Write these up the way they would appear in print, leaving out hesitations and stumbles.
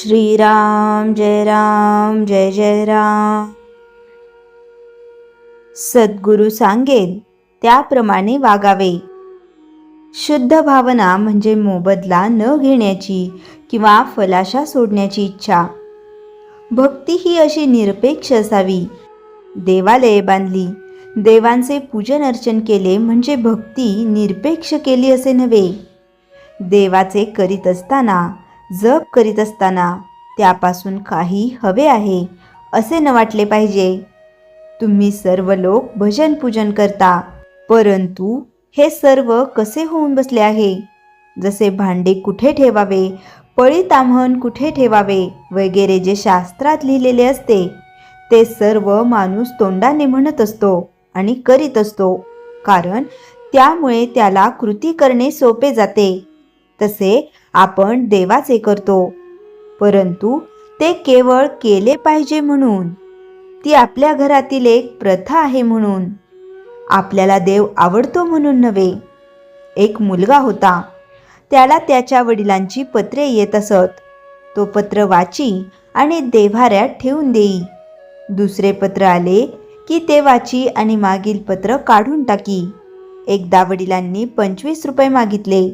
श्रीराम जय जय राम। सद्गुरू सांगेल त्याप्रमाणे वागावे। शुद्ध भावना म्हणजे मोबदला न घेण्याची किंवा फलाशा सोडण्याची इच्छा। भक्ती ही अशी निरपेक्ष असावी। देवालये बांधली, देवांचे पूजन अर्चन केले म्हणजे भक्ती निरपेक्ष केली असे नव्हे। देवाचे करीत असताना, जप करीत असताना त्यापासून काही हवे आहे असे न वाटले पाहिजे। तुम्ही सर्व लोक भजन पूजन करता, परंतु हे सर्व कसे होऊन बसले आहे? जसे भांडे कुठे ठेवावे, पळीताम्हण कुठे ठेवावे वगैरे जे शास्त्रात लिहिलेले असते ते सर्व माणूस तोंडाने म्हणत असतो आणि करीत असतो, कारण त्यामुळे त्याला कृती करणे सोपे जाते। तसे आपण देवाचे करतो, परंतु ते केवळ केले पाहिजे म्हणून, ती आपल्या घरातील एक प्रथा आहे म्हणून, आपल्याला देव आवडतो म्हणून नव्हे। एक मुलगा होता, त्याला त्याच्या वडिलांची पत्रे येत असत। तो पत्र वाची आणि देव्हाऱ्यात ठेवून देई। दुसरे पत्र आले की ते वाची आणि मागील पत्र काढून टाकी। एकदा वडिलांनी 25 रुपये मागितले।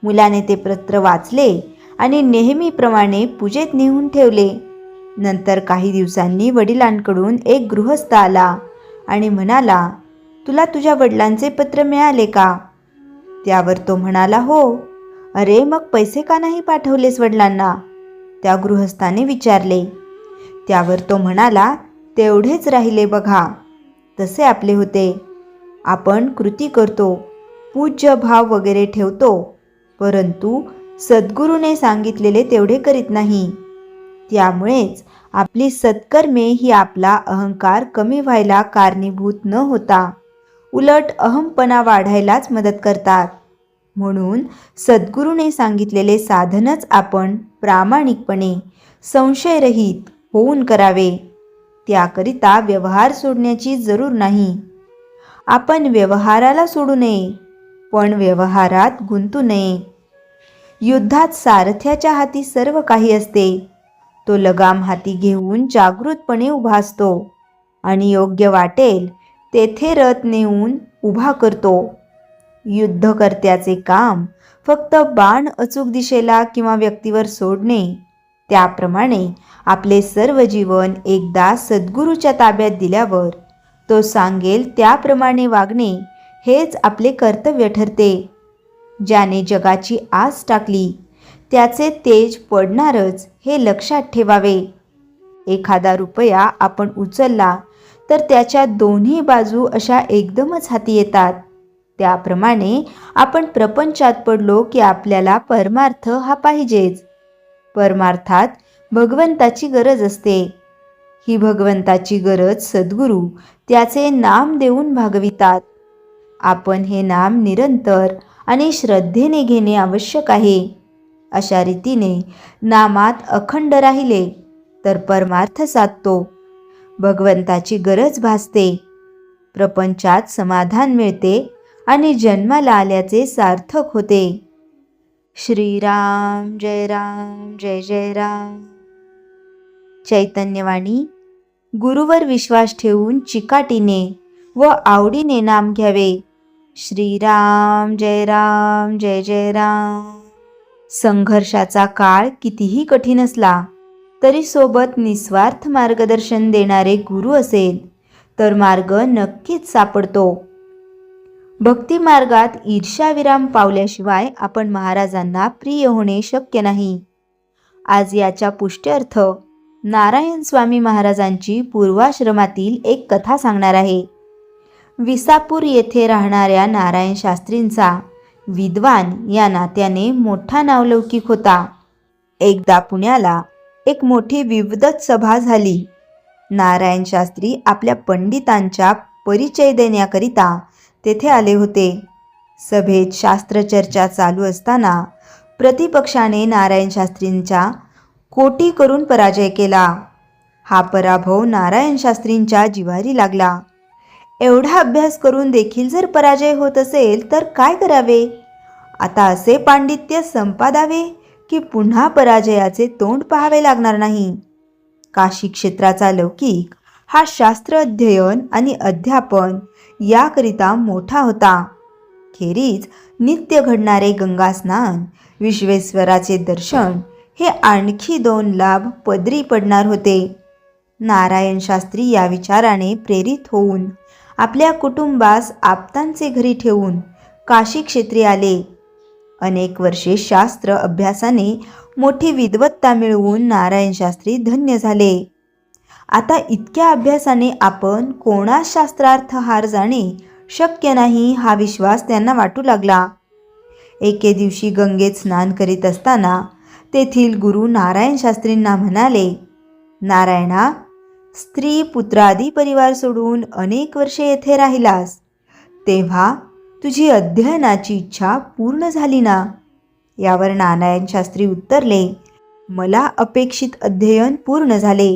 मुलाने ते पत्र वाचले आणि नेहमीप्रमाणे पूजेत नेऊन ठेवले। नंतर काही दिवसांनी वडिलांकडून एक गृहस्थ आला आणि म्हणाला, तुला तुझ्या वडिलांचे पत्र मिळाले का? त्यावर तो म्हणाला, हो। अरे, मग पैसे का नाही पाठवलेस वडिलांना? त्या गृहस्थाने विचारले। त्यावर तो म्हणाला, तेवढेच राहिले बघा। तसे आपले होते। आपण कृती करतो, पूज्य भाव वगैरे ठेवतो, परंतु सद्गुरूने सांगितलेले तेवढे करीत नाही। त्यामुळेच आपली सत्कर्मे ही आपला अहंकार कमी व्हायला कारणीभूत न होता उलट अहमपणा वाढायलाच मदत करतात। म्हणून सद्गुरूने सांगितलेले साधनच आपण प्रामाणिकपणे संशयरहित होऊन करावे। त्याकरिता व्यवहार सोडण्याची जरूर नाही। आपण व्यवहाराला सोडू नये, पण व्यवहारात गुंतू नये। युद्धात सारथ्याच्या हाती सर्व काही असते। तो लगाम हाती घेऊन जागृतपणे उभा असतो आणि योग्य वाटेल तेथे रथ नेऊन उभा करतो। युद्धकर्त्याचे काम फक्त बाण अचूक दिशेला किंवा व्यक्तीवर सोडणे। त्याप्रमाणे आपले सर्व जीवन एकदा सद्गुरूच्या ताब्यात दिल्यावर तो सांगेल त्याप्रमाणे वागणे हेच आपले कर्तव्य ठरते। ज्याने जगाची आस टाकली त्याचे तेज पडणारच हे लक्षात ठेवावे। एखादा रुपया आपण उचलला तर त्याच्या दोन्ही बाजू अशा एकदमच हाती येतात। त्याप्रमाणे आपण प्रपंचात पडलो की आपल्याला परमार्थ हा पाहिजेच। परमार्थात भगवंताची गरज असते। ही भगवंताची गरज सद्गुरू त्याचे नाम देऊन भागवितात। आपण हे नाम निरंतर आणि श्रद्धेने घेणे आवश्यक आहे। अशा रीतीने नामात अखंड राहिले तर परमार्थ साधतो, भगवंताची गरज भासते, प्रपंचात समाधान मिळते आणि जन्माला आल्याचे सार्थक होते। श्रीराम जय जय राम। चैतन्यवाणी। गुरुवर विश्वास ठेवून चिकाटीने व आवडीने नाम घ्यावे। श्रीराम जय जय राम। संघर्षाचा काळ कितीही कठीण असला तरी सोबत निस्वार्थ मार्गदर्शन देणारे गुरु असेल तर मार्ग नक्कीच सापडतो। भक्ती मार्गात ईर्ष्याविराम पावल्याशिवाय आपण महाराजांना प्रिय होणे शक्य नाही। आज याच्या पुष्ट्यर्थ नारायण स्वामी महाराजांची पूर्वाश्रमातील एक कथा सांगणार आहे। विसापूर येथे राहणाऱ्या नारायण शास्त्रींचा विद्वान या नात्याने मोठा नावलौकिक होता। एकदा पुण्याला एक मोठी विद्वत सभा झाली। नारायण शास्त्री आपल्या पंडितांच्या परिचय देण्याकरिता तेथे आले होते। सभेत शास्त्रचर्चा चालू असताना प्रतिपक्षाने नारायण शास्त्रींचा कोटी करून पराजय केला। हा पराभव नारायण शास्त्रींच्या जिव्हारी लागला। एवढा अभ्यास करून देखील जर पराजय होत असेल तर काय करावे? आता असे पांडित्य संपादावे की पुन्हा पराजयाचे तोंड पाहावे लागणार नाही. काशी क्षेत्राचा लौकिक हा शास्त्र अध्ययन आणि अध्यापन याकरिता मोठा होता. खेरीज नित्य घडणारे गंगा स्नान, विश्वेश्वराचे दर्शन हे आणखी 2 लाभ पदरी पडणार होते. नारायण शास्त्री या विचाराने प्रेरित होऊन आपल्या कुटुंबास आप्तांचे घरी ठेवून काशी क्षेत्री आले. अनेक वर्षे शास्त्र अभ्यासाने मोठी विद्वत्ता मिळवून नारायण शास्त्री धन्य झाले. आता इतक्या अभ्यासाने आपण कोणास शास्त्रार्थ हार जाणे शक्य नाही हा विश्वास त्यांना वाटू लागला. एके दिवशी गंगेत स्नान करीत असताना तेथील गुरु नारायण शास्त्रींना म्हणाले, नारायणा, स्त्री पुत्रादी परिवार सोडून अनेक वर्षे येथे राहिलास, तेव्हा तुझी अध्ययनाची इच्छा पूर्ण झाली ना? यावर नारायण शास्त्री उत्तरले, मला अपेक्षित अध्ययन पूर्ण झाले.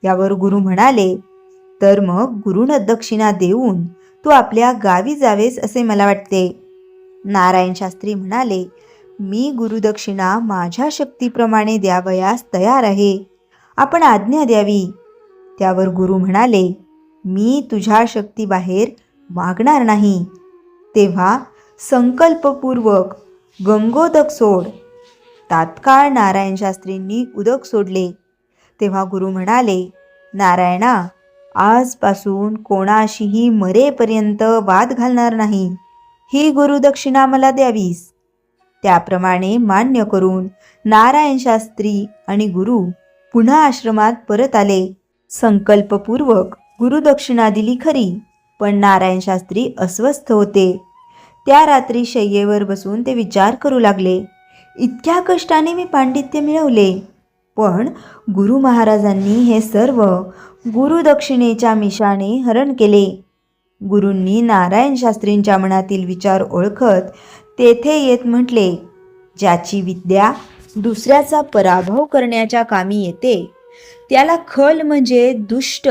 यावर गुरु म्हणाले, तर मग गुरुन दक्षिणा देऊन तू आपल्या गावी जावेस असे मला वाटते. नारायण शास्त्री म्हणाले, मी गुरुदक्षिणा माझ्या शक्तीप्रमाणे द्यावयास तयार आहे. आपण आज्ञा द्यावी. त्यावर गुरु म्हणाले, मी तुझ्या शक्तीबाहेर मागणार नाही. तेव्हा संकल्पपूर्वक गंगोदक सोड. तात्काळ नारायण शास्त्रींनी उदक सोडले. तेव्हा गुरु म्हणाले, नारायणा, आजपासून कोणाशीही मरेपर्यंत वाद घालणार नाही. ही गुरुदक्षिणा मला द्यावीस. त्याप्रमाणे मान्य करून नारायण शास्त्री आणि गुरु पुन्हा आश्रमात परत आले. संकल्पपूर्वक गुरुदक्षिणा दिली खरी, पण नारायण शास्त्री अस्वस्थ होते. त्या रात्री शय्येवर बसून ते विचार करू लागले, इतक्या कष्टाने मी पांडित्य मिळवले, पण गुरु महाराजांनी हे सर्व गुरुदक्षिणेच्या मिशाने हरण केले. गुरूंनी नारायण शास्त्रींच्या मनातील विचार ओळखत तेथे येत म्हटले, ज्याची विद्या दुसऱ्याचा पराभव करण्याच्या कामी येते त्याला खल म्हणजे दुष्ट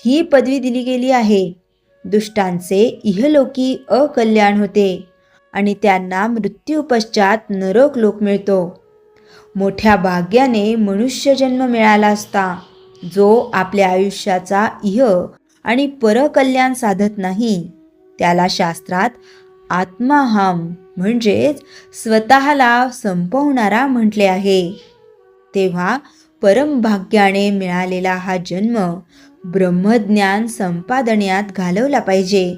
ही पदवी दिली गेली आहे. दुष्टांचे इहलोकी अकल्याण होते आणि त्यांना मृत्यूपश्चात नरक लोक मिळतो. मोठ्या भाग्याने मनुष्य जन्म मिळाला असता जो आपल्या आयुष्याचा इह आणि परकल्याण साधत नाही, त्याला शास्त्रात आत्माहाम म्हणजेच स्वतःला संपवणारा म्हटले आहे. तेव्हा परमभाग्याने मिळालेला हा जन्म ब्रह्मज्ञान संपादण्यात घालवला पाहिजे.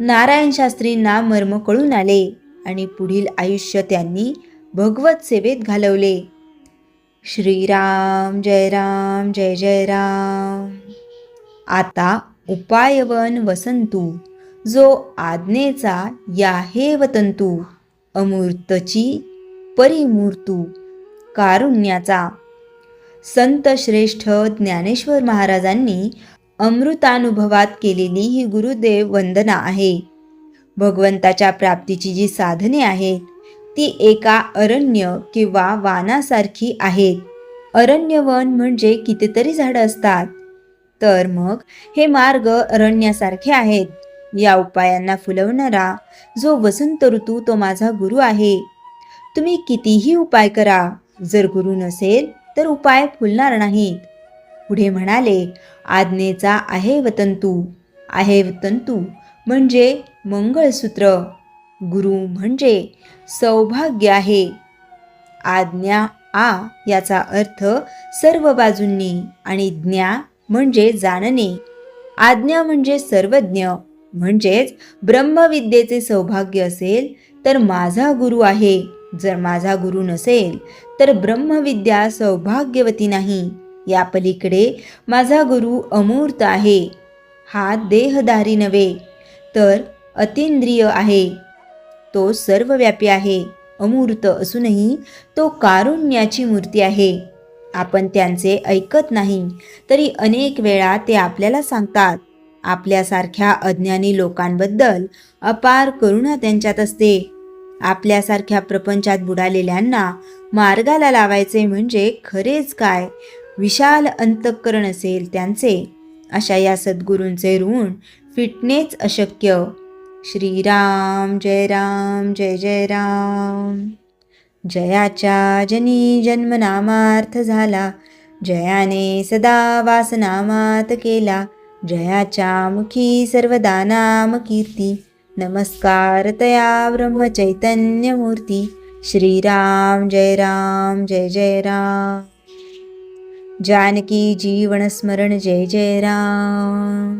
नारायण शास्त्रींना मर्म कळून आले आणि पुढील आयुष्य त्यांनी भगवत सेवेत घालवले. श्रीराम जय राम जय जय राम. आता उपायवन वसंतू, जो आज्ञेचा याहेव तंतू, अमूर्तची परिमूर्तू कारुण्याचा. संत श्रेष्ठ ज्ञानेश्वर महाराजांनी अमृतानुभवात केलेली ही गुरुदेव वंदना आहे. भगवंताच्या प्राप्तीची जी साधने आहेत ती एका अरण्य किंवा वानासारखी आहेत. अरण्यवन म्हणजे कितीतरी झाडं असतात, तर मग हे मार्ग अरण्यासारखे आहेत. या उपायांना फुलवणारा जो वसंत ऋतू तो माझा गुरु आहे. तुम्ही कितीही उपाय करा, जर गुरु नसेल तर उपाय फुलणार नाहीत. पुढे म्हणाले, आज्ञेचा आहेवतंतू. आहेवतंतू म्हणजे मंगळसूत्र. गुरु म्हणजे सौभाग्य आहे. आज्ञा आ याचा अर्थ सर्व बाजूंनी आणि ज्ञा म्हणजे जाणणे. आज्ञा म्हणजे सर्वज्ञ, म्हणजेच ब्रह्मविद्येचे सौभाग्य असेल तर माझा गुरु आहे. जर माझा गुरु नसेल तर ब्रह्मविद्या सौभाग्यवती नाही. या पलीकडे माझा गुरु अमूर्त आहे. हा देहधारी नव्हे तर अतींद्रिय आहे. तो सर्वव्यापी आहे. अमूर्त असूनही तो कारुण्याची मूर्ती आहे. आपण त्यांचे ऐकत नाही तरी अनेक वेळा ते आपल्याला सांगतात. आपल्यासारख्या अज्ञानी लोकांबद्दल अपार करुणा त्यांच्यात असते. आपल्यासारख्या प्रपंचात बुडालेल्यांना मार्गाला लावायचे म्हणजे खरेच काय विशाल अंतःकरण असेल त्यांचे. अशा या सद्गुरूंचे ऋण फिटणेच अशक्य. श्रीराम जय राम जय जय राम. जयाच्या जनी जन्मनामार्थ झाला, जयाने सदा वासनामात केला, जयाच्या मुखी सर्वदा नाम कीर्ती, नमस्कार तया ब्रह्मचैतन्यमूर्ती. श्रीराम जय जय राम. जानकी जीवन स्मरण जय जय राम.